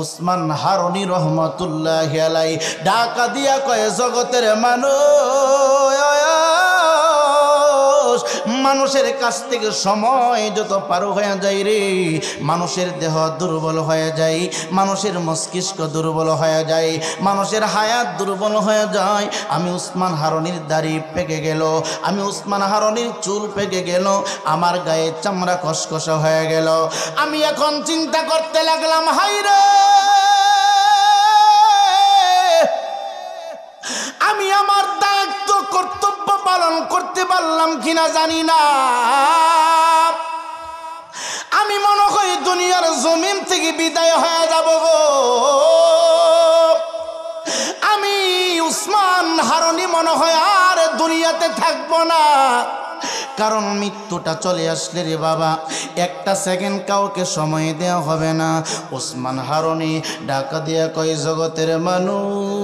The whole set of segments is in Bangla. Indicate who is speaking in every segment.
Speaker 1: উসমান হারুনি রহমতুল্লাহি আলাইহি ঢাকা দিয়া কয় জগতের মানুষের কাছ থেকে সময় যত পার হয়ে যায় রে, মানুষের দেহ দুর্বল হয়ে যায়, মানুষের মস্তিষ্ক দুর্বল হয়ে যায়, মানুষের হায়াত দুর্বল হয়ে যায়। আমি উসমান হারুনির দাড়ি পেকে গেল, আমি উসমান হারুনির চুল পেকে গেল, আমার গায়ে চামড়া কসকসা হয়ে গেল। আমি এখন চিন্তা করতে লাগলাম, হায়রে আমি আমার দায়িত্ব কর্তব্য পালন করতে পারলাম কিনা জানি না। আমি মনে করি দুনিয়ার জমিন থেকে বিদায় হয়ে যাব গো। আমি উসমান হারুনি মনে হয় আর দুনিয়াতে থাকবো না, কারণ মৃত্যুটা চলে আসলে রে বাবা একটা সেকেন্ড কাউকে সময় দেওয়া হবে না। উসমান হারুনি ঢাকা দিয়া কয় জগতের মানুষ,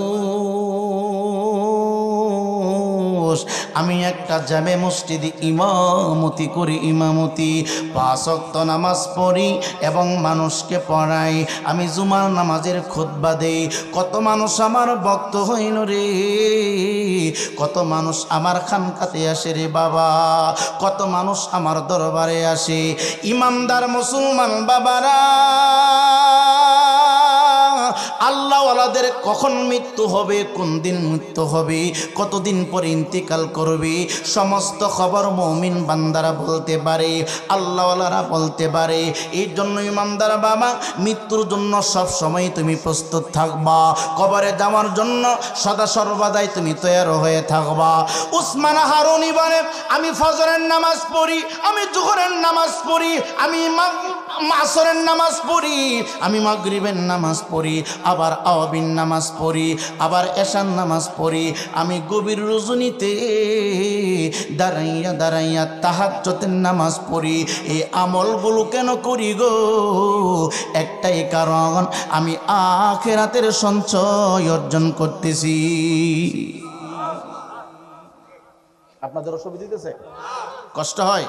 Speaker 1: আমি একটা জামে মসজিদে ইমামতি করি, ইমামতি 5 ওয়াক্ত নামাজ পড়ি এবং মানুষকে পড়াই, আমি জুমার নামাজের খুতবা দেই। কত মানুষ আমার ভক্ত হইল রে, কত মানুষ আমার খানকাতে আসে রে বাবা, কত মানুষ আমার দরবারে আসে। ইমানদার মুসলমান বাবারা, আল্লাহওয়ালাদের কখন মৃত্যু হবে, কোন দিন মৃত্যু হবে, কতদিন পর ইন্তিকাল করবে, সমস্ত খবর মুমিন বান্দারা বলতে পারে, আল্লাহওয়ালারা বলতে পারে। এই জন্য ইমানদার বাবা, মৃত্যুর জন্য সব সময় তুমি প্রস্তুত থাকবা, কবরে যাওয়ার জন্য সদা সর্বদাই তুমি তৈয়ার হয়ে থাকবা। উসমান হারুনি বলে, আমি ফজরের নামাজ পড়ি, আমি জোহরের নামাজ পড়ি, আমি আসরের নামাজ পড়ি, আমি মাগরিবের নামাজ পড়ি, আবার আওয়াবিন নামাজ পড়ি, আবার এশার নামাজ পড়ি, আমি গভীর রজনীতে দাঁড়াইয়া দাঁড়াইয়া তাহাজ্জুদের নামাজ পড়ি। এই আমলগুলো কেন করি গো? একটাই কারণ, আমি আখিরাতের সঞ্চয় অর্জন করতেছি। আপনাদের অসুবিধা দিতেছে? কষ্ট হয়?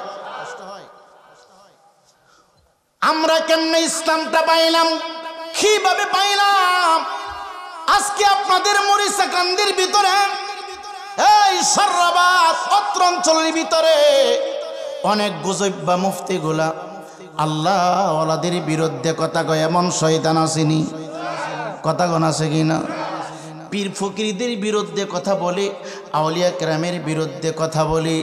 Speaker 1: আমরা কেমনে ইসলামটা পাইলাম, কিভাবে পাইলাম? আজকে আপনাদের মরিচাকান্দির ভিতরে, এই সর্রাবাদ অত্র অঞ্চলের ভিতরে অনেক গুজব্বা মুফতি গুলা আল্লাহ ওয়ালাদের বিরুদ্ধে কথা কয়, এমন শয়তান আসেনি? কথা গণ আছে কিনা? পীর ফকিরদের বিরুদ্ধে কথা বলে, আউলিয়া কেরামের বিরুদ্ধে কথা বলে।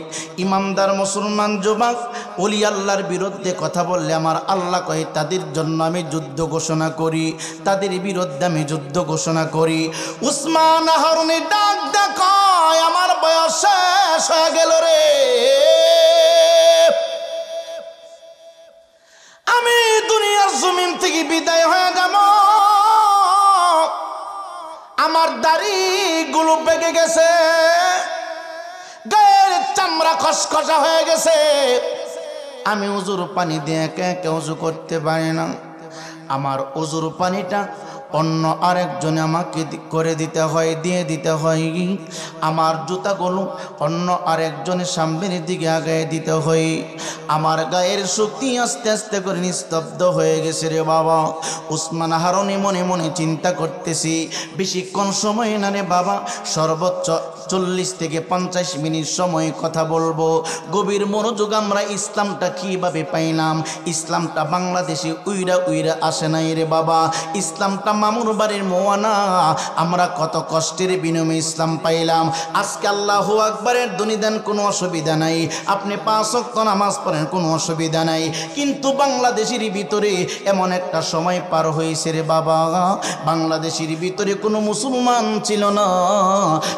Speaker 1: ইমানদার মুসলমান যুবক ওলি আল্লাহর বিরুদ্ধে কথা বললে আমার আল্লাহ কয়, তাদের জন্য আমি যুদ্ধ ঘোষণা করি, তাদের বিরুদ্ধে আমি যুদ্ধ ঘোষণা করি। উসমান হারুনি ডাক দেখায়, আমার বয়স শেষ হয়ে গেল রে, আমি দুনিয়ার জমিন থেকে বিদায় হয়ে যাব, আমার দাড়িগুলো পেকে গেছে, গায়ের চামড়া খসখসা হয়ে গেছে, আমি ওজুর পানি দিয়ে একে একে ওজু করতে পারি না। আমার ওজুর পানিটা অন্য আরেকজনে আমাকে করে দিতে হয়, দিয়ে দিতে হয়। আমার জুতাগুলো অন্য আরেকজনের সামনের দিকে আগায় দিতে হয়। আমার গায়ের শক্তি আস্তে আস্তে করে নিস্তব্ধ হয়ে গেছে রে বাবা। উসমান হারুনি মনে মনে চিন্তা করতেছি, বেশিক্ষণ সময় না রে বাবা, সর্বোচ্চ 40 থেকে 50 মিনিট সময় কথা বলবো। গভীর মনোযোগ আমরা ইসলামটা কিভাবে পাইলাম? ইসলামটা বাংলাদেশে উইরা উইরা আসে নাই রে বাবা, ইসলামটা মামুর বাড়ির মোয়ানা, আমরা কত কষ্টের বিনিময়ে ইসলাম পাইলাম। আজকে আল্লাহু আকবারের ধ্বনি দেন, কোনো অসুবিধা নাই, আপনি 5 ওয়াক্ত নামাজ পড়েন, কোনো অসুবিধা নাই। কিন্তু বাংলাদেশের ভিতরে এমন একটা সময় পার হয়েছে রে বাবা, বাংলাদেশের ভিতরে কোনো মুসলমান ছিল না,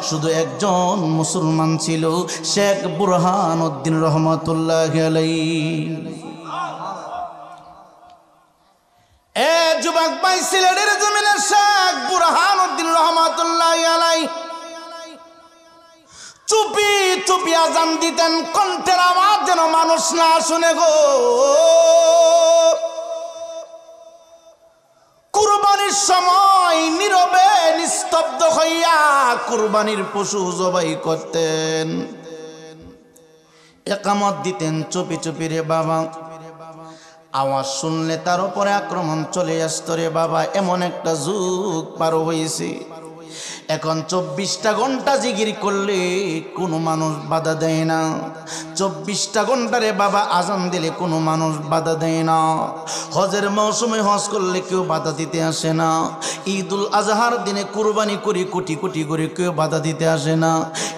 Speaker 1: শুধু একজন মুসলমান ছিল, শেখ বুরহানুদ্দিন রহমতুল্লাহি আলাইহি। এ যুবক ভাই, সিলেটের জমিনে শেখ বুরহানুদ্দিন রহমতুল্লাহি আলাইহি চুপি চুপি আজান দিতেন, কণ্ঠের আওয়াজ যেন মানুষ না শুনে গো। কুরবানির সময় নীরবে নিস্তব্ধ হইয়া কুরবানির পশু জবাই করতেন, একামত দিতেন চুপি চুপি রে বাবা। আওয়াজ শুনলে তার উপরে আক্রমণ চলে আসতো রে বাবা। এমন একটা যুগ পার হয়েছে, এখন 24টা ঘন্টা জিকির করলে কোনো মানুষ বাধা দেয় না। 24টা ঘন্টারে বাবা আজান দিলে কোনো মানুষ বাধা দেয় না। হজের মৌসুমে হজ করলে কেউ বাধা দিতে আসে না। ঈদুল আজহার দিনে কুরবানি করি কোটি কোটি করে কেউ বাধা দিতে আসে না।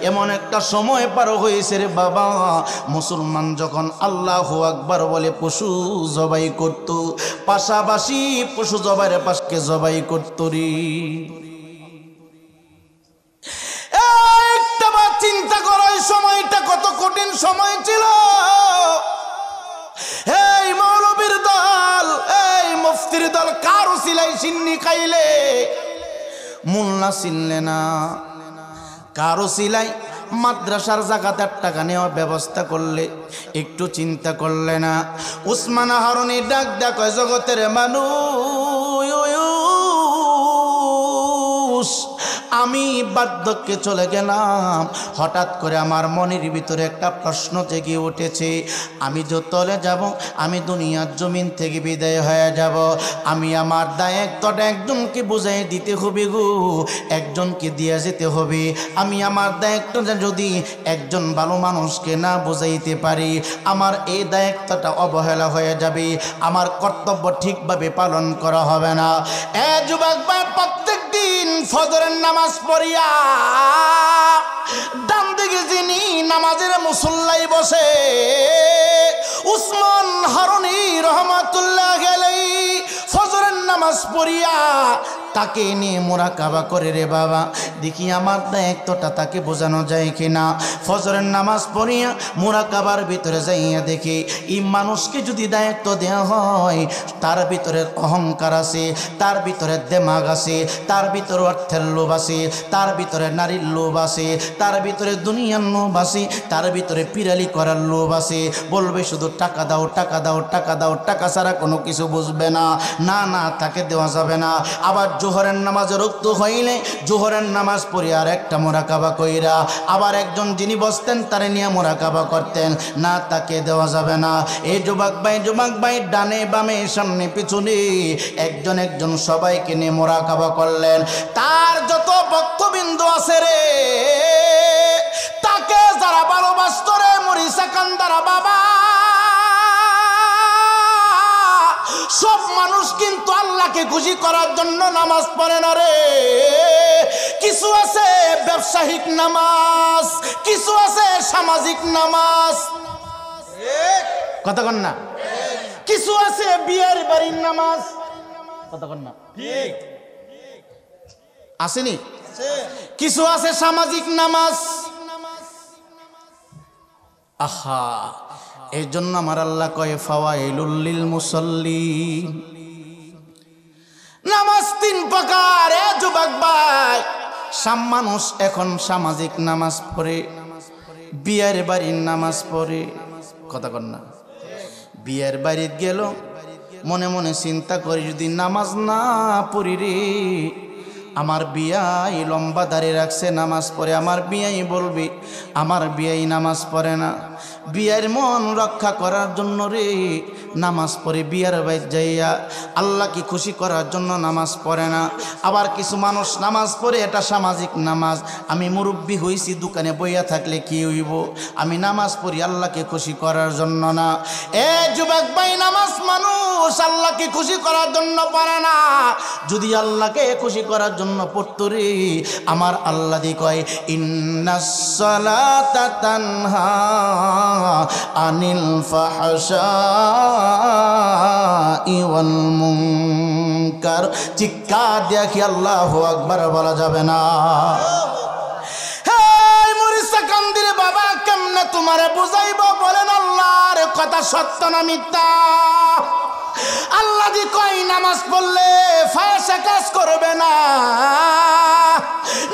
Speaker 1: এমন একটা সময় পার হয়েছে রে বাবা, মুসলমান যখন আল্লাহু আকবার বলে পশু জবাই করত, পাশাপাশি পশু জবাইয়ের পাশকে জবাই করত রে। একটাবার চিন্তা করো, এই সময়টা কত কঠিন সময় ছিল। এই মৌলবীর দল, এই মুফতির দল কারো সিলাই সিন্নি খাইলে মোল্লা চিনলে না, কারো সিলাই মাদ্রাসার জাকাতের টাকা নেওয়ার ব্যবস্থা করলে একটু চিন্তা করলে না। উসমান হারুনি ডাক ডাক জগতের মানুষ, আমি বার্ধক্যে চলে গেলাম, হঠাৎ করে আমার মনের ভিতরে একটা প্রশ্ন জেগে উঠেছে, আমি যতলে যাব, আমি দুনিয়ার জমিন থেকে বিদায় হয়ে যাব, আমি আমার দায়িত্বটা একজনকে বুঝাই দিতে হবে গো, একজনকে দিয়ে যেতে হবে। আমি আমার দায়িত্বটা যদি একজন ভালো মানুষকে না বুঝাইতে পারি, আমার এই দায়িত্বটা অবহেলা হয়ে যাবে, আমার কর্তব্য ঠিকভাবে পালন করা হবে না। এ যুবক ভাই, প্রত্যেক দিন ফজরের নামাজ পড়িয়া ডান দিকে যিনি নামাজের মুসল্লাই বসে, উসমান হারুনি রহমাতুল্লাহ আলাইহি ফজরের নামাজ পড়িয়া তাকে নিয়ে মুরাকাবা করে রে বাবা, দেখি আমার দায়িত্বটা তাকে বোঝানো যায় কিনা। ফজরের নামাজ পড়িয়া মুরাকাবার ভিতরে যাইয়া দেখি এই মানুষকে যদি দায়িত্ব দেওয়া হয়, তার ভিতরে অহংকার আছে, তার ভিতরে দেমাগ আছে, তার ভিতরে অর্থের লোভ আছে, তার ভিতরে নারীর লোভ আছে, তার ভিতরে দুনিয়ার লোভ আছে, তার ভিতরে পিরালি করার লোভ আছে। বলবে শুধু টাকা দাও, টাকা দাও, টাকা দাও, টাকা ছাড়া কোনো কিছু বুঝবে না, না না তাকে দেওয়া যাবে না। আবার জোহরের নামাজে রক্ত হইলে জোহরের নামাজ পড়ে আর একটা মুরাকাবা কইরা আবার একজন যিনি বসতেন তারে নিয়ে মুরাকাবা করতেন, না তাকে দেওয়া যাবে না। এই যুবক ভাই ডানে বামে সামনে পিছনে একজন একজন সবাইকে নিয়ে মুরাকাবা করলেন। তার যত ভক্তবিন্দু আছে রে, তাকে যারা ভালোবাসত রে, মরিসা কান্দারা বাবা, সব মানুষ কিন্তু আল্লাহকে খুশি করার জন্য নামাজ পড়ে না রে। কিছু আছে ব্যবসায়িক নামাজ, কিছু আছে সামাজিক নামাজ, কথা কন না, কিছু আছে বিয়ের বাড়ির নামাজ, কথা কন না, আসেনি, কিছু আছে সামাজিক নামাজ। আহা, এই জন্য আমার আল্লাহ কয় ফাওয়াইলুল লিল মুসাল্লিন। নামাজ তিন প্রকার। এ যুবক ভাই, মানুষ এখন সামাজিক নামাজ পড়ে, বিয়ের বাড়ির নামাজ পড়ে, কথা কন না। বিয়ের বাড়িতে গেল, মনে মনে চিন্তা করি যদি নামাজ না পড়ি রে, আমার বিয়াই লম্বা দাঁড়িয়ে রাখছে নামাজ পড়ে, আমার বিয়াই বলবে আমার বিয়াই নামাজ পড়ে না। বিয়ের মন রক্ষা করার জন্য রে নামাজ পড়ে, বিয়ার বাইর যাইয়া আল্লাহকে খুশি করার জন্য নামাজ পড়ে না। আবার কিছু মানুষ নামাজ পড়ে, এটা সামাজিক নামাজ, আমি মুরব্বী হইছি, দোকানে বইয়া থাকলে কি হইব, আমি নামাজ পড়ি আল্লাহকে খুশি করার জন্য না। এ যুবক ভাই, নামাজ মানুষ আল্লাহকে খুশি করার জন্য পড়ে না। যদি আল্লাহকে খুশি করার জন্য পড়তো রে, আমার আল্লাহ দি কয় ইন্নাস সালাতা তানহা আনিল ফাহশাই ওয়াল মুনকার। চিৎকার দিয়া কি আল্লাহু আকবার বলা যাবে না? হে মুরিসা কান্দিরে বাবা, কেমনে তোমারে বুঝাইব বলেন? আল্লাহর কথা সত্য না মিথ্যা? আল্লাহ দি কয় নামাজ পড়লে ফায়সা কাজ করবে না।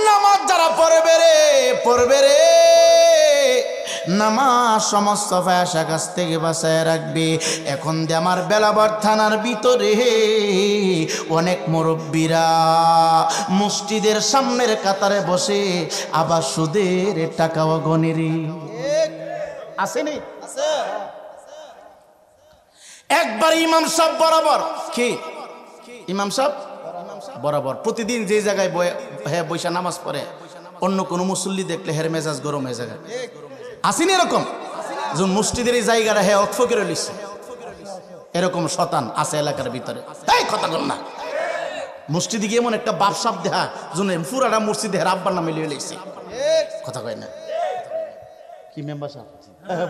Speaker 1: নামাজ যারা পড়বে রে, নামাজ সমস্ত ফায়সা কাছ থেকে বাঁচায় রাখবে। এখন দিয়ে আমার বেলাবার থানার ভিতরে অনেক মুরব্বীরা মসজিদের সামনের কাতারে বসে আবার সুদের টাকাও গনেরি আসেনি। একবার ইমাম সাহেব বরাবর কি ইমাম সাহেব বরাবর প্রতিদিন যে জায়গায় বৈশা নামাজ পড়ে অন্য কোনো মুসল্লি দেখলে হের মেজাজ গরম হয়ে যায়। আসেনি এরকম যে মসজিদের এই জায়গাটা হ্যাঁ অক্ষ করে লিখছে, এরকম শতান আছে এলাকার ভিতরে। তাই কথা বল না, মসজিদে গিয়ে এমন একটা বাপসাপ দেখা জন্য পুরাটা মসজিদে হের আব্বার নামে লিয়ে লিখছে। কথা কয় না কি মেম্বার সাহেব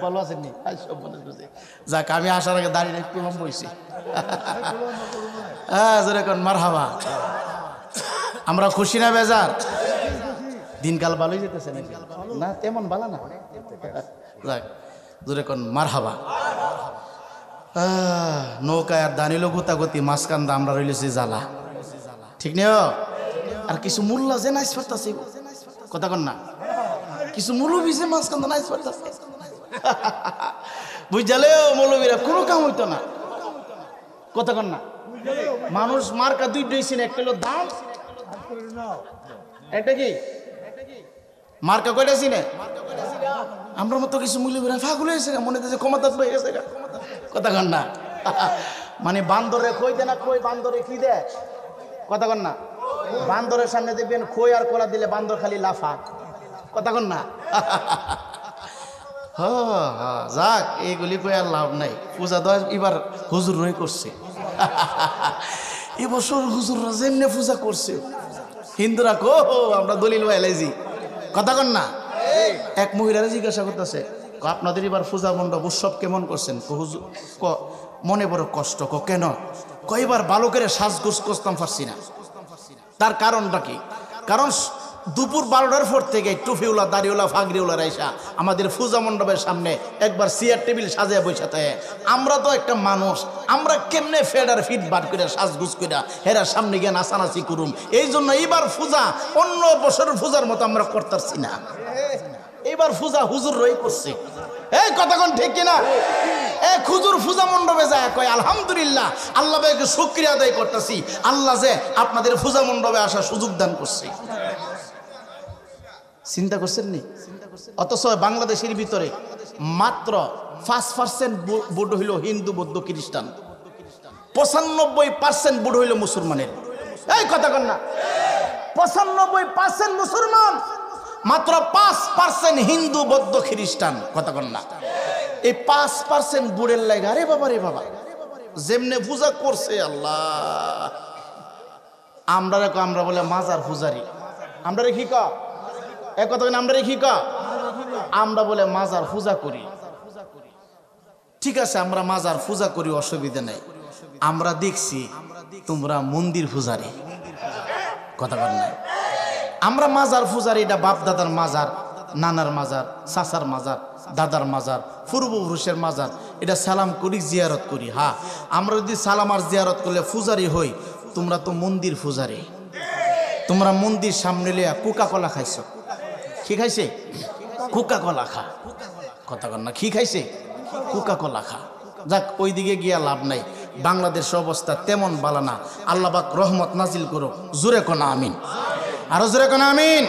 Speaker 1: ভালো আছেননি? যাক আমি আসার আগে দাঁড়িয়ে একটু কম বইছি। হ্যাঁ যেরকম মারহাবা। আমরা খুশি না বেজার? দিনকাল ভালোই যেতেছে নাকি? না তেমন ভালো না। যাক যেরকম মারহাবা। নৌকায় আর দানিল গুতাগুতি মাঝখান্দা আমরা রইলেছি জ্বালা। ঠিক নেই? আর কিছু মূল্য যে নাইস পারতাছে কথা কন না, কিছু মুরব্বী যে মাঝখান্দা নাইস পারতাছে বুঝালেও মৌলবীরা কোনো কাম হইতো না। কথা কন না, মানুষ মার্কা দুই দিয়েছেন, একটা হলো দাম, একটা কি মার্কা কয়টা চিনে? আমরা মতো কিছু মৌলবীরা ফাগুল হয়েছে মনে হচ্ছে ক্ষমতা হয়ে গেছে। কথা কন না, মানে বান্দরে খই দে না, খই বান্দরে কি দেয়? কথা কন না, বান্দরের সামনে দেখবেন খই আর কলা দিলে বান্দর খালি লাফা। কথা কন না। যাক এইগুলি কই আর লাভ নাই। পূজা তো এবার হুজুররাই করছে। এবছর হুজুররা যেমনে পূজা করছে, হিন্দুরা কো আমরা দলিল বাইলাইছি। কথা কন না। এক মহিলারা জিজ্ঞাসা করতেছে আপনাদের এবার পূজা মণ্ডপ উৎসব কেমন করছেন? হুজুর মনে বড় কষ্ট। কেন? কয়বার ভালো করে সাজগোজ করতাম পারছি না। তার কারণটা কি? কারণ দুপুর 12টার পর থেকে টুফিওলা দাড়িওলা ফাগরিওলা রাইসা আমাদের পূজা মণ্ডপের সামনে একবার চেয়ার টেবিল সাজিয়ে বসে থাকে। আমরা তো একটা মানুষ, আমরা কেমনে ফেডার ফিট বার করে সাজগুজ করে হেরার সামনে গিয়ে নাচানাচি করুম। এই জন্য এইবার পূজা অন্য বছরের পূজার মতো আমরা করতেছি না। এইবার পূজা হুজুর রই করছে। এই কথা কোন ঠিক কিনা? এক হুজুর পূজা মণ্ডপে যায় কয় আলহামদুলিল্লাহ, আল্লাহ ভাইকে শুকরিয়া আদায় করতেছি, আল্লাহ যে আপনাদের পূজা মণ্ডপে আসার সুযোগ দান করছে। চিন্তা করছেন নি? অথচ বাংলাদেশের ভিতরে মাত্র 5% ভোট হইল হিন্দু, বৌদ্ধ, খ্রিস্টান, 95% ভোট হইল মুসলমানের। এই কথা কন না, 95% মুসলমান, মাত্র 5% হিন্দু, বৌদ্ধ, খ্রিস্টান। কথা কন না। এই 5% ভোটের লাগে আরে বাবা রে বাবা যেমনে পূজা করছে আল্লাহ। আমরা বলে মাজার পূজারি, আমরা রেখি ক এক কথা আমরা রেখি ক আমরা বলে মাজার পূজা করি। ঠিক আছে আমরা মাজার পূজা করি, অসুবিধা নেই। আমরা দেখছি তোমরা মন্দির পূজারি। কথা বল না, আমরা মাজার পূজারি। এটা বাপ দাদার মাজার, নানার মাজার, চাচার মাজার, দাদার মাজার, পূর্বপুরুষের মাজার, এটা সালাম করি, জিয়ারত করি। হ্যাঁ আমরা যদি সালাম আর জিয়ারত করলে পূজারি হই, তোমরা তো মন্দির পূজারি। তোমরা মন্দির সামনে লিয়া কোকা কলা খাইছো। কি খাইছে? কোকা কলা খা। কথা কন না, কি খাইছে? কোকা কলা খা। যাক ওই দিকে গিয়া লাভ নাই। বাংলাদেশের অবস্থা তেমন ভালো না। আল্লাহ পাক রহমত নাজিল করো। জোরে কোন আমিন, আরো জোরে কোন আমিন।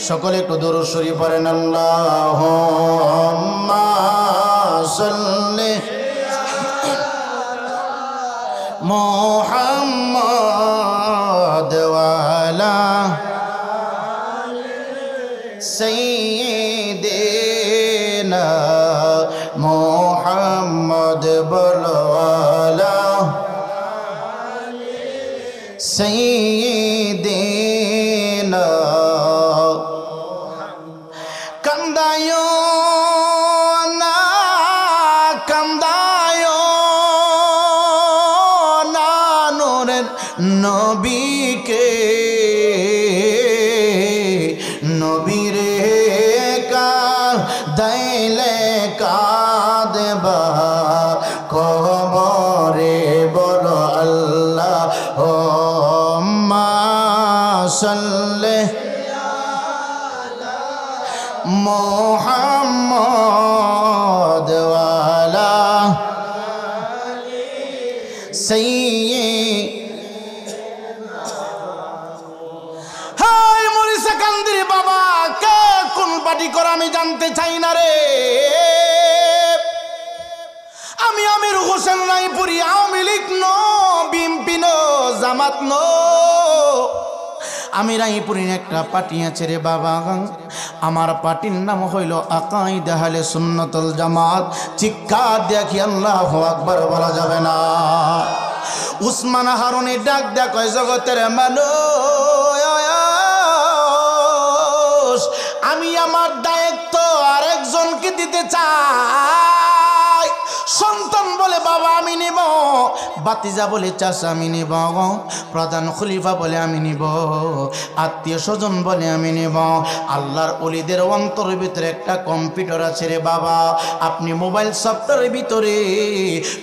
Speaker 1: সকলে একটু দরুদ শরীফ পড়েন। আল্লাহুম্মা সাল্লি মুহাম্মাদ ওয়া আলা সাইয়্যিদিনা মুহাম্মদ বলো আলা সাইয়্যিদিনা। কান্দায়ো না, কান্দায়ো না নূরের নবীকে, নবীরে কাঁদাইলে কাঁদবা কবরে বলো আল্লাহুম্মা সাল্লি মুহাম্মদ ওয়া আলা সাইয়্যিদিনা। হাই মরিসা কান্দির বাবা, কে কোন পার্টি করে আমি জানতে চাই না রে। আমি Amir Hossain Raipuri Awami League no, BNP no, Jamaat no, আমি রায়পুরের একটা পার্টি আছে রে বাবা, আমার পার্টির নাম হইল আকাইদা আহলে সুন্নাতুল জামাত। চিৎকার দেখি আল্লাহু আকবার বলা যাবে না। উসমান হারুনি ডাক দেয়া কয়, জগতের মানুষ, আমি আমার দায়িত্ব আরেকজনকে দিতে চাই। সন্তান বলে বাবা আমি নিব, বাতিজা বলে চাচা আমি নিব, প্রধান খলিফা বলে আমি নিব, আত্মীয় স্বজন বলে আমি নিব। আল্লাহর ওলিদের অন্তরের ভিতরে একটা কম্পিউটার আছে রে বাবা, আপনি মোবাইল সফটওয়্যারের ভিতরে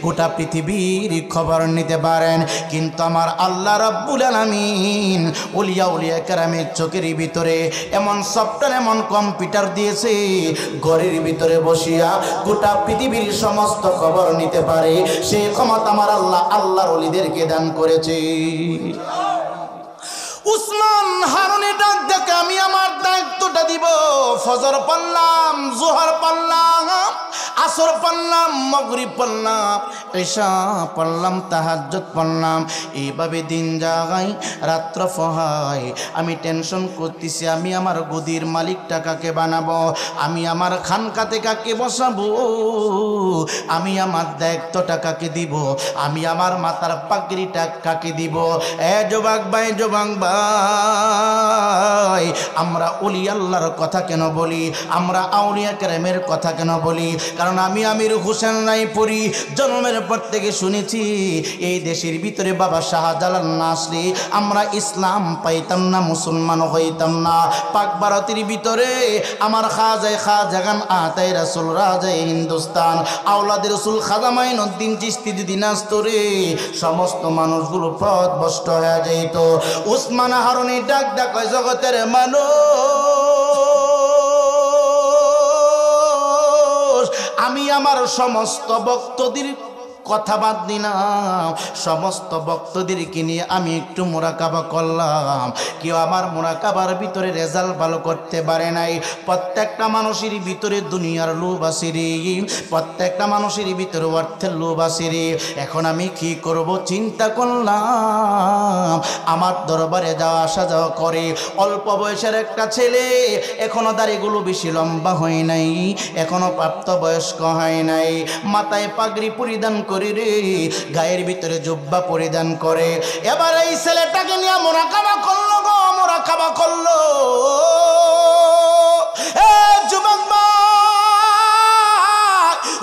Speaker 1: গোটা পৃথিবীর খবর নিতে পারেন, কিন্তু আমার আল্লাহ রাব্বুল আলামিন উলিয়া কেরামের চোখের ভিতরে এমন সফটওয়্যার, এমন কম্পিউটার দিয়েছে, ঘরের ভিতরে বসিয়া গোটা পৃথিবীর সমস্ত খবর নিতে পারে। সেই ক্ষমতা আমার আল্লাহর ওলিদেরকে দান করেছে। উসমান হারুনি ডাক দেখে, আমি আমার দায়িত্বটা দিব। ফজর পড়লাম, জোহর পড়লাম, আসর পড়লাম, মাগরিব পড়লাম, ঈশা পড়লাম, তাহাজ্জুদ পড়লাম, এইভাবে দিন যাগাই রাত্র ফহাই। আমি টেনশন করতেছি, আমি আমার গদির মালিকটা কাকে বানাবো, আমি আমার খানকাতে কাকে বসাবো, আমি আমার দায়িত্বটা কাকে দিব, আমি আমার মাথার পাগড়িটা কাকে দিব। এ যুবক ভাই, যুবক ভাই, আমরা ওলি আল্লাহর কথা কেন বলি, আমরা আউলিয়া কেরামের কথা কেন বলি? কারণ আমি আমির হোসেন রায়পুরি জন্মের পর থেকে শুনেছি, এই দেশের ভিতরে বাবা শাহজালাল না আসলে আমরা ইসলাম পাইতাম না, মুসলমান হইতাম না। পাক ভারতের ভিতরে আমার খাজাগান আতাই রাসূল রাজাই হিন্দুস্তান আওলাদ রাসূল খাজা মাইনুদ্দিন চিশতি যদি নাচতো রে, সমস্ত মানুষগুলো পথভ্রষ্ট হয়ে যেত। উসমান হারুনি ডাক ডাক জগতের মানুষ, আমি আমার সমস্ত ভক্তদের কথা বাদ দিলাম, সমস্ত ভক্তদেরকে নিয়ে আমি একটু মোরাকাবা করলাম। কেউ আমার মোরাকাবার ভিতরে রেজাল্ট ভালো করতে পারে নাই। প্রত্যেকটা মানুষের ভিতরে দুনিয়ার লোভ আছে রে, প্রত্যেকটা মানুষের ভিতরে অর্থের লোভ আছে রে। এখন আমি কি করব চিন্তা করলাম, আমার দরবারে যাওয়া আসা যাওয়া করে অল্প বয়সের একটা ছেলে, এখনো দাড়িগুলো বেশি লম্বা হয় নাই, এখনো প্রাপ্তবয়স্ক হয় নাই, মাথায় পাগড়ি পরিধান করে রে, গায়ের ভিতরে জুব্বা পরিধান করে। এবার এই ছেলেটাকে নিয়ে মোরাকাবা করলো গো, মোরাকাবা করলো।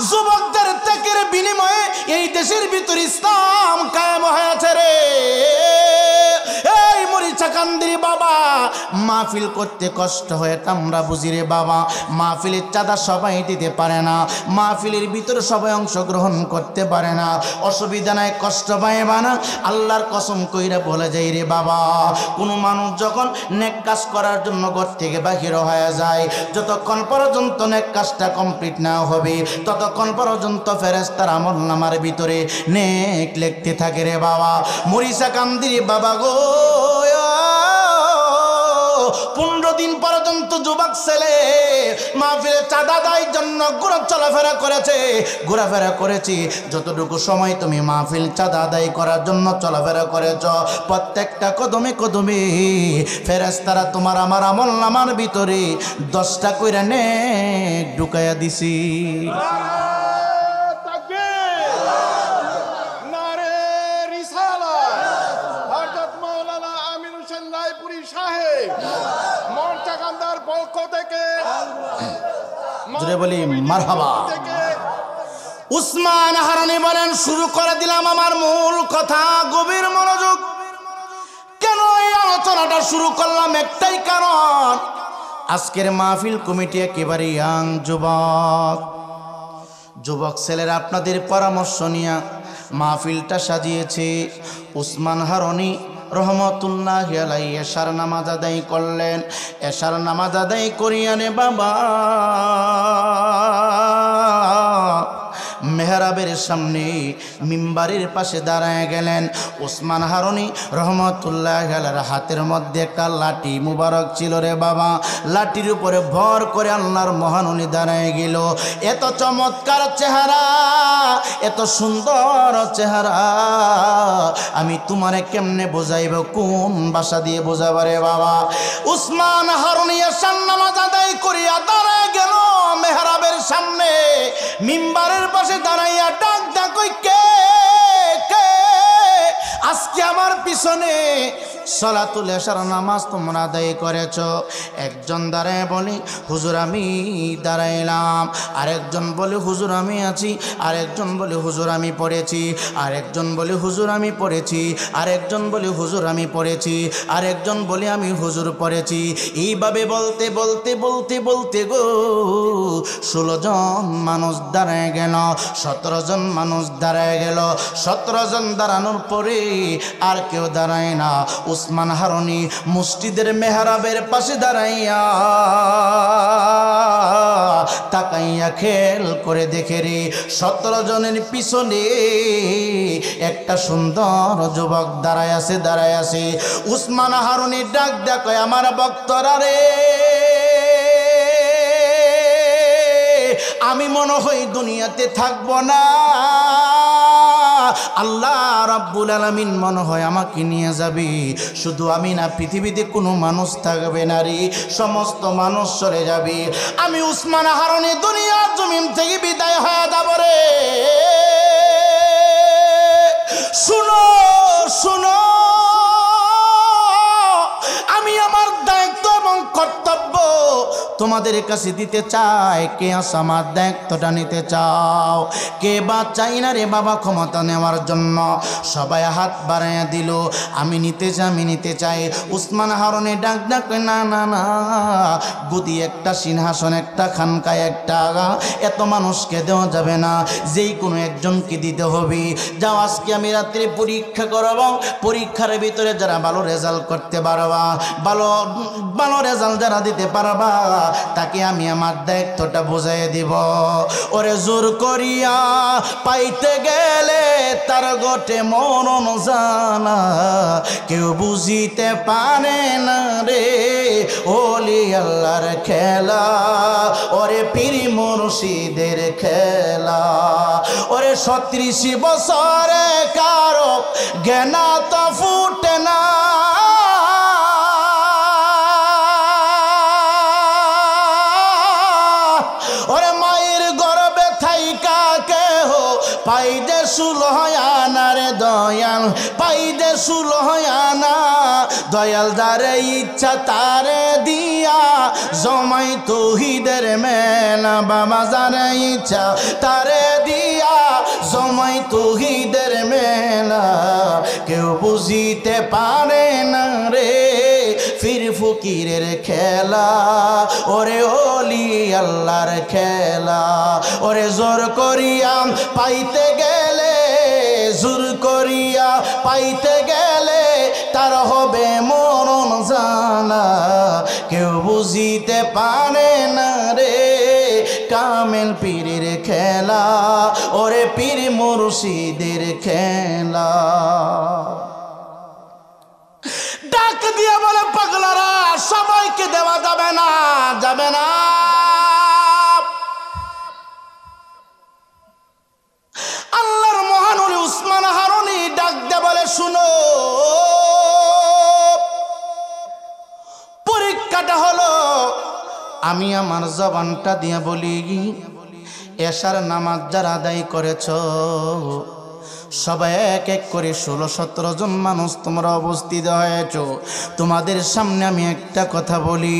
Speaker 1: যুবকদের ত্যাগের বিনিময়ে এই দেশের ভিতরে ইসলাম কায়েম হয়েছে রে। এই মরিচাকান্দির বাবা, মাহফিল করতে কষ্ট হয় আমরা বুঝি রে বাবা, মাহফিলের চাঁদা সবাই দিতে পারে না, মাহফিলের ভিতরে সবাই অংশগ্রহণ করতে পারে না, অসুবিধা নাই, কষ্ট পাইবা না। আল্লাহর কসম কইরা বলে যাই রে বাবা, কোনো মানুষ যখন নেক কাজ করার জন্য ঘর থেকে বাহির হয়ে যায়, যতক্ষণ পর্যন্ত নেক কাজটা কমপ্লিট না হবে ততক্ষণ পর্যন্ত ফেরেশতার আমলনামার ভিতরে নেক লিখতে থাকে রে বাবা। মরিচাকান্দির বাবা গো, 15 দিন পর্যন্ত যুবক ছেলে মাহফিলে চাঁদা দেওয়ার জন্য চলাফেরা করেছি। যতটুকু সময় তুমি মাহফিল চাঁদা আদায় করার জন্য চলাফেরা করেছ, প্রত্যেকটা কদমে কদমে ফেরেশতারা তোমার আমার আমলনামার ভিতরে 10টা কইরা নেক ঢুকাইয়া দিছি। জোরে বলি মারহাবা। উসমান হারুনি বলেন, শুরু করে দিলাম আমার মূল কথা, গভীর মনোযোগ। কেন এই আলোচনাটা শুরু করলাম? একটাই কারণ, আজকের মাহফিল কমিটি একেবারে ইয়াং যুবক ছেলেরা আপনাদের পরামর্শ নিয়ে মাহফিলটা সাজিয়েছে। উসমান হারুনি রহমতুল্লাহি আলাইহি এশার নামাজ আদায় করলেন। এশার নামাজ আদায় করিয়া নে বাবা মেহরাবের সামনে মিম্বারের পাশে দাঁড়ায় গেলেন। উসমান হারুনি রহমতুল্লাহ আলাইহির হাতের মধ্যে একটা লাঠি মুবারক ছিল রে বাবা। লাঠির উপরে ভর করে আল্লাহর মহাননী দাঁড়ায় গেল। এত চমৎকার চেহারা, এত সুন্দর চেহারা, আমি তোমারে কেমনে বোঝাইব, কোন ভাষা দিয়ে বোঝাবো রে বাবা। উসমান হারুনি এশার নামাজ আদায় করিয়া দাঁড়ায় গেল মেহরাবের সামনে, মিম্বারের পাশে দাঁড়াইয়া ডাক ডাক, কে কে আজকে আমার পিছনে সলাতুল এশার নামাজ তোমরা আদায় করেছ? একজন দাঁড়ায় বলি হুজুর আমি দাঁড়াইলাম, আরেকজন বলে হুজুর আমি আছি, আরেকজন বলে হুজুর আমি পড়েছি, আরেকজন বলে হুজুর আমি পড়েছি, আরেকজন বলে হুজুর আমি পড়েছি, আরেকজন বলে আমি হুজুর পড়েছি। এইভাবে বলতে বলতে বলতে বলতে গো 16 জন মানুষ দাঁড়ায় গেল, 17 জন মানুষ দাঁড়ায় গেল। 17 জন দাঁড়ানোর পরে আর কেউ দাঁড়ায় না। উসমান হারুনি মসজিদের মেহরাবের পাশে দাঁড়াইয়া তাকাইয়া খেল করে দেখে রে 17 জনের পিছনে একটা সুন্দর যুবক দাঁড়ায় আছে, দাঁড়ায় আছে। উসমান হারুনি ডাক দেখো, আমার ভক্তরা রে, আমি মনে হয় দুনিয়াতে থাকবো না, আল্লাহ রাব্বুল আলামিন মনে হয় আমাকে নিয়ে যাবে। শুধু আমি না, পৃথিবীতে কোনো মানুষ থাকবে না রে, সমস্ত মানুষ চলে যাবে। আমি উসমান হারুনি দুনিয়ার জমিন থেকে বিদায় হয়ে যাব রে। শুনো শুনো, আমি আমার দায়িত্ব এবং কর্তব্য তোমাদের কাছে দিতে চাই। কে আস আমার দায়িত্বটা নিতে চাও? কে বা চাই না রে বাবা ক্ষমতা নেওয়ার জন্য? সবাই হাত বাড়াইয়া দিল, আমি নিতে চাই, আমি নিতে চাই। উসমান হারুনি ডাক ডাক, না না না, গদি একটা সিংহাসন, একটা খানকায়, একটা আগা, এত মানুষকে দেওয়া যাবে না, যেই কোনো একজনকে দিতে হবে। যাও, আজকে আমি রাত্রে পরীক্ষা করব, পরীক্ষার ভিতরে যারা ভালো রেজাল্ট করতে পারবা, ভালো ভালো রেজাল্ট যারা দিতে পারবা, তাকে আমি আমার দায়িত্বটা বুঝাই দিব। ওরে জোর করিয়া পাইতে গেলে তার গোটে মরণ জানা, কেউ বুঝিতে পারে না রে ওলি আল্লাহর খেলা, ওরে পীর মুর্শিদের খেলা। ওরে 36 বছরে কারো জ্ঞানা তো ফুটে না, ওরে মায়ের গর্বে থাইকা কেহ পাই দে 16 আনা রে দয়াল, পাই দে 16 আনা, দয়াল যারে ইচ্ছা তারে দিয়া জমাই তৌহিদের মেলা, বাবা যারে ইচ্ছা তারে দিয়া জমাই তৌহিদের মেলা, কেউ বুঝিতে পারে না রে ফির ফকিরের খেলা, ওরে ওলি আল্লাহর খেলা। ওরে জোর করিয়া পাইতে গেলে, জোর করিয়া পাইতে গেলে তার হবে মরণ জানা, কেউ বুঝিতে পারে না রে কামেল পীরের খেলা, ওরে পীর মুর্শিদের খেলা। ডাক দিয়ে বলে, পাগলারা সবাইকে দেওয়া যাবে না, যাবে না। আল্লাহর মহাননী উসমান হারুনি ডাক দিয়ে বলে, শুনো, পরীক্ষাটা হলো, আমি আমার জবানটা দিয়ে বলি, এশার নামাজ যারা আদায় করেছ সবাই এক এক করে 16-17 জন মানুষ তোমরা উপস্থিত হয়েছ। তোমাদের সামনে আমি একটা কথা বলি,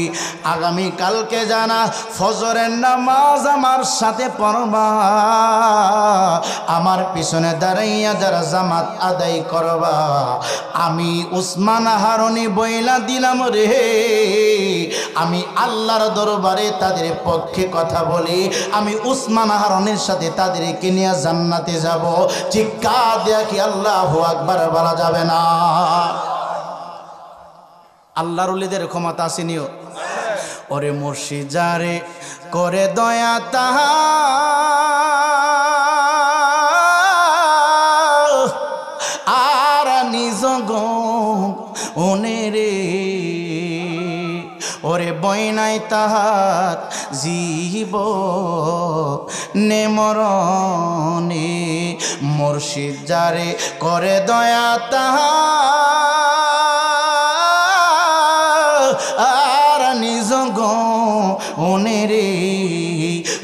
Speaker 1: আগামী কালকে জানা ফজরের নামাজ আমার সাথে পড়বা, আমার পিছনে দাঁড়াইয়া যারা জামাত আদায় করবা, আমি উসমান হারুনি বইলা দিলাম রে, আমি আল্লাহর দরবারে তাদের পক্ষে কথা বলি, আমি উসমান হারুনির সাথে তাদেরকে নিয়ে জান্নাতে যাব। চিৎকার দেখি আল্লাহু আকবার বলা যাবে না? আল্লাহর ওলিদের ক্ষমতা আসেনিও। ওরে মুর্শিদ যারে করে দয়া তাহার, রে ওরে বইনাই তাহার জীব নেমরণে মুর্শিদ যারে করে দয়া তাহার নিজ গনে রে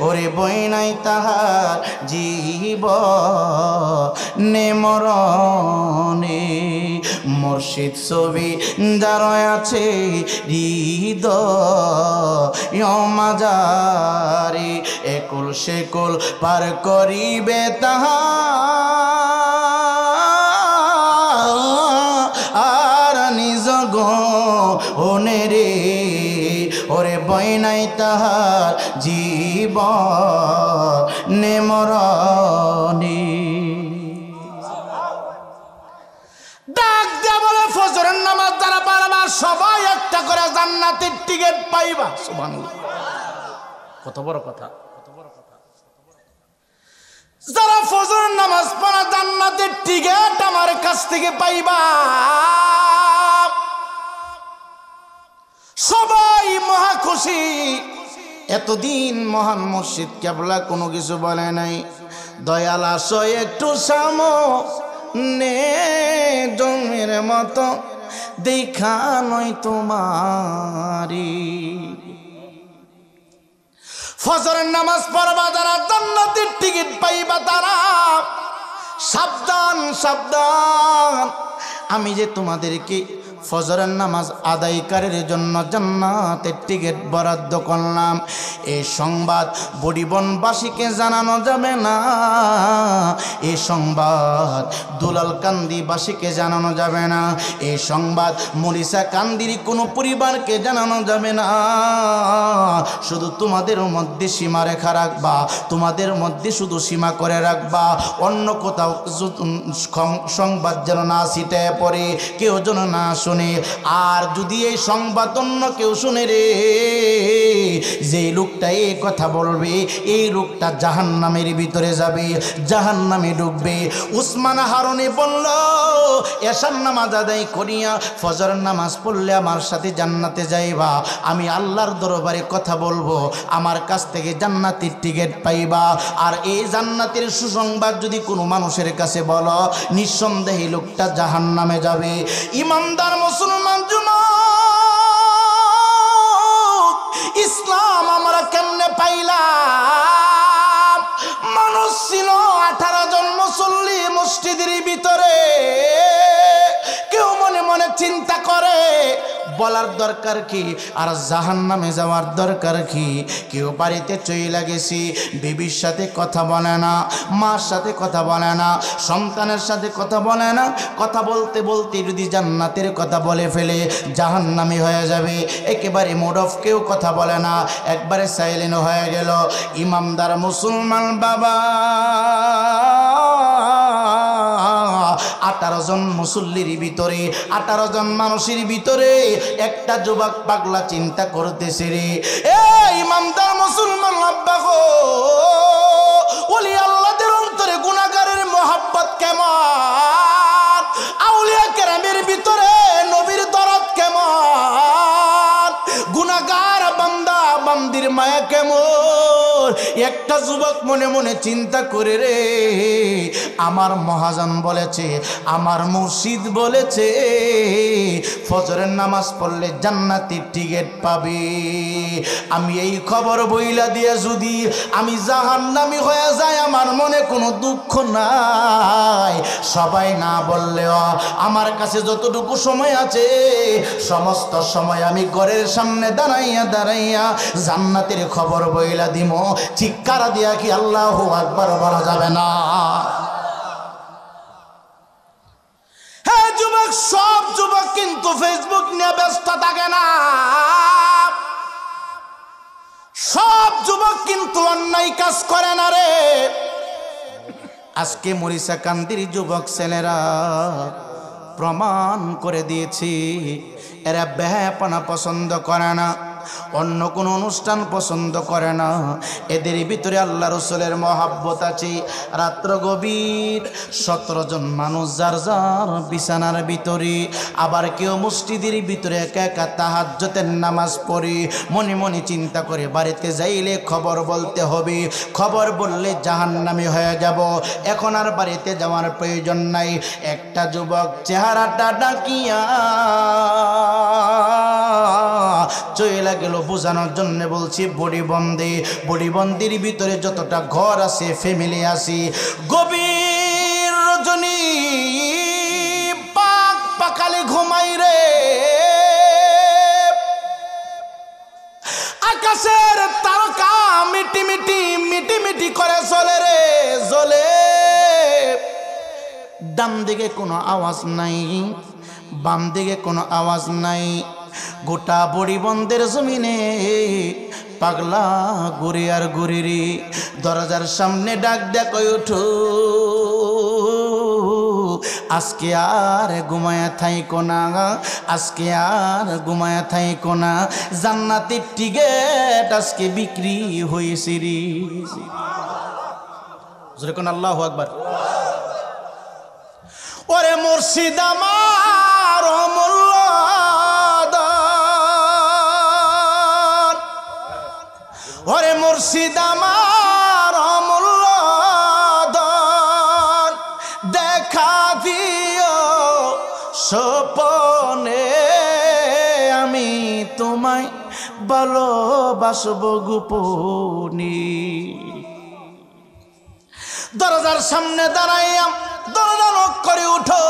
Speaker 1: ওরে বইনাই তাহার জীব নেমরণে মুর্শিদ ছবি যার আছে হৃদয় মাজারে একুল সেকুল পার করিবে তাহার নিজ গনে রে ওরে বইনাই তাহার জীব নেমরণে ডাক দিয়া বলে ফজরের নামাজ যারা পারবা সবাই একটা করে জান্নাতের টিকিট পাইবা। সুবহানাল্লাহ, কত বড় কথা। যারা ফজরের নামাজ পড়া জান্নাতের টিকিট আমার কাছ থেকে পাইবা। সবাই মহা খুশি। এতদিন মহান মুর্শিদ কেবলা কোনো কিছু বলে নাই, দয়াল আসো একটু সামনে জমের মতো দেখা নয় তোমারি। ফজরের নামাজ পড়বা যারা জান্নাতের টিকিট পাইবা তারা সাবধান সাবধান। আমি যে তোমাদেরকে ফজরের নামাজ আদায়কারীর জন্য জান্নাতের টিকিট বরাদ্দ করলাম, এই সংবাদ বডিবনবাসীকে জানানো যাবে না, এই সংবাদ দুলাল কান্দিবাসীকে জানানো যাবে না, এই সংবাদ মরিসা কান্দির কোনো পরিবারকে জানানো যাবে না। শুধু তোমাদের মধ্যে সীমা রেখা রাখবা, তোমাদের মধ্যে শুধু সীমা করে রাখবা, অন্য কোথাও সংবাদ যেন না ছিটে পড়ে, কেউ যেন না শুনে। আর যদি এই সংবাদ অন্য কেউ শুনে রে, যে লোকটা এই কথা বলবে এই লোকটা জাহান্নামের ভিতরে যাবে, জাহান্নামে ঢুকবে। উসমান হারুনি বলল, এশার নামাজ আদায় করিয়া ফজর নামাজ পড়লে আমার সাথে জান্নাতে যাইবা, আমি আল্লাহর দরবারে কথা বলবো, আমার কাছ থেকে জান্নাতের টিকিট পাইবা। আর এই জান্নাতের সুসংবাদ যদি কোনো মানুষের কাছে বলো, নিঃসন্দেহে লোকটা জাহান্নামে যাবে। ইমানদার মুসলমান যুবক, ইসলাম আমরা কেমনে পাইলাম? মানুষ ছিল 18 জন মুসল্লি মসজিদের ভিতরে। কেউ মনে মনে চিন্তা করে বলার দরকার কি আর জাহান্নামে যাওয়ার দরকার কি? কেউ বাড়িতে চইলা গেছি, বিবির সাথে কথা বলে না, মার সাথে কথা বলে না, সন্তানের সাথে কথা বলে না, কথা বলতে বলতে যদি জান্নাতের কথা বলে ফেলে জাহান্নামী হয়ে যাবে। একেবারে মুড অফ, কেউ কথা বলে না, একবারে সাইলেন্ট হয়ে গেল। ইমানদার মুসলমান বাবা, 18 জন মুসল্লির ভিতরে, 18 জন মানুষের ভিতরে একটা যুবক পাগলা চিন্তা করতেছে রে, ইমানদার মুসলমান আব্বা গো, ওলি আল্লাহদের অন্তরে গুনাহগারের মহব্বত কেমন, আউলিয়া কেরামের ভিতরে নবীর দরদ কেমন, গুনাহগার বান্দা বান্দির মায়া কেমন। একটা যুবক মনে মনে চিন্তা করে রে, আমার মহাজন বলেছে, আমার মুর্শিদ বলেছে ফজরের নামাজ পড়লে জান্নাতের টিকিট পাবে। আমি এই খবর বইলা দিয়ে যদি আমি জাহান্নামী হয়ে যাই, আমার মনে কোনো দুঃখ নাই। সবাই না বললেও আমার কাছে যতটুকু সময় আছে, সমস্ত সময় আমি ঘরের সামনে দাঁড়াইয়া দাঁড়াইয়া জান্নাতের খবর বইলা দিম। চিৎকার দিয়া কি আল্লাহু আকবার বলা যাবে না? হ্যাঁ যুবক, সব যুবক কিন্তু ফেসবুক নিয়ে ব্যস্ত থাকে না, সব যুবক কিন্তু অন্যায় কাজ করে না রে। আজকে মরিসা কান্দির যুবক ছেলেরা প্রমাণ করে দিয়েছি, এরা বেহায়াপনা পছন্দ করে না। অন্য কোনো অনুষ্ঠান পছন্দ করে না। এদের ভিতরে আল্লাহ রাসূলের মহব্বত আছে। রাত্র গভীর 17 জন মানুষ যার যার বিছানার ভিতরে, আবার কেউ মসজিদের ভিতরে একা একা তাহাজ্জুদের নামাজ পড়ে মনে মনে চিন্তা করে বাড়িতে যাইলে খবর বলতে হবে, খবর বললে জাহান্নামী হয়ে যাব, এখন আর বাড়িতে যাওয়ার প্রয়োজন নাই। একটা যুবক চেহারাটা ডাকিয়া চলে গেল বোঝানোর জন্য। বলছি বড়িবন্দির ভিতরে যতটা ঘর আছে, ফ্যামিলি আছে, গভীর রজনী পাক পাকালে ঘুমাই রে, আকাশের তারকা মিটি মিটি মিটি মিটি করে চলে রে জ্বলে। ডান দিকে কোনো আওয়াজ নাই, বাম দিকে কোনো আওয়াজ নাই। গোটা বড়িবন্দের জমিনে পাগলা ঘুরে আর ঘুরে রে। দরজার সামনে ডাক দেখো উঠো, আজকে আর ঘুমায়া থাইকো না, আজকে আর ঘুমায়া থাইকো না, জান্নাতের টিকেট আজকে বিক্রি হয়েছে রে। যেরকম আল্লাহু আকবার। ওরে মুর্শিদ আমার অমূল্যদান, ওরে মুর্শিদ আমার অমূল্যদান, দেখা দিও স্বপনে আমি তোমায় ভালোবাসব গোপনে। দরজার সামনে দাঁড়াইয়া দরজা নক করে উঠো।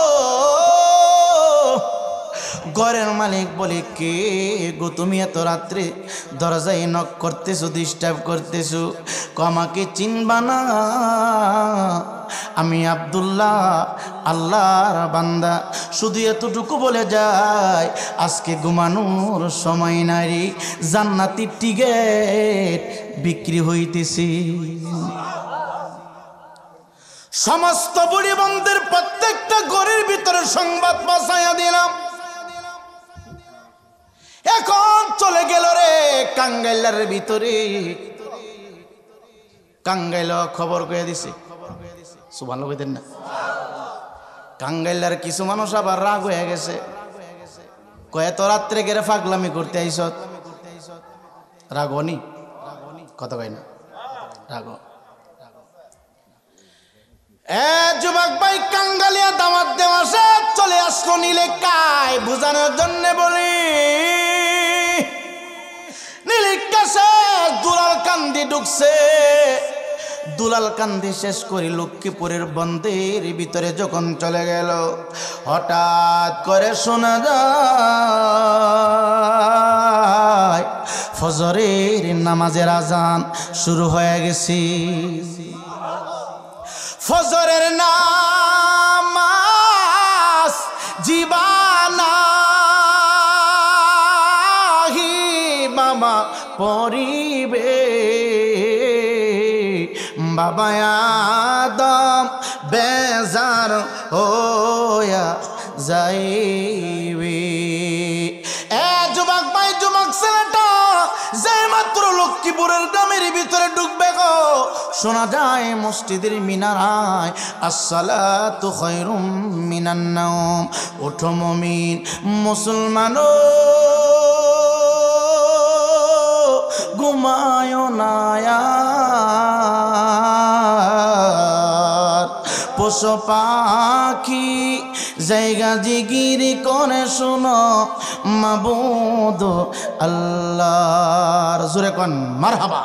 Speaker 1: ঘরের মালিক বলে, কে গো তুমি এত রাত্রে দরজায় নক করতেছো, ডিস্টার্ব করতেছো? আমাকে চিনবা না? আমি আব্দুল্লাহ, আল্লাহর বান্দা। শুধু এতটুকু বলে যায়, আজকে ঘুমানোর সময় নাই, জান্নাতের টিকেট বিক্রি হইতেছে। সমস্ত বুড়িবন্দের প্রত্যেকটা ঘরের ভিতরে সংবাদ পৌঁছাইয়া দিলাম। এখন চলে গেল রে কাঙ্গাইলার ভিতরে। কাঙ্গাইল খবর কয়ে দিছে, সুবহানাল্লাহ কইতেন না? কাঙ্গাইলার কিছু মানুষ আবার রাগ হয়ে গেছে, কয়ে তো রাত্রে গেলে ফাগলামি করতে আইস। রাগনি কথা কয় না, রাগ। যুবক ভাই কাঙ্গালিয়া দামাত দেওয়া চলে আসলো নীলে কায় বুঝানোর জন্য। বলি নীলিকা শেষ, দুলাল কান্দি ঢুকছে। দুলাল কান্দি শেষ করে লক্ষ্মীপুরের বন্দের ভিতরে যখন চলে গেল, হঠাৎ করে শোনা যায় ফজরের নামাজের আজান শুরু হয়ে গেছে। ফজরের নামাজ জীবানাহি বাবা পরিবে, বাবা আদম বেজার হইয়া যাইবে। যুবক ভাই, যুবক ছেলেটা যে মাত্র লক্ষ্মীপুরের গ্রামের ভিতরে ঢুকবে গো, শোনা যায় মসজিদের মিনারায় আসসালাতু খায়রুম মিনান নাওম। ওঠো মুমিন মুসলমান, ঘুমায় না আর। পশু পাখি জায়গা জিগির করে শোনো মাবুদ আল্লাহর। জোরে কোন মারহাবা।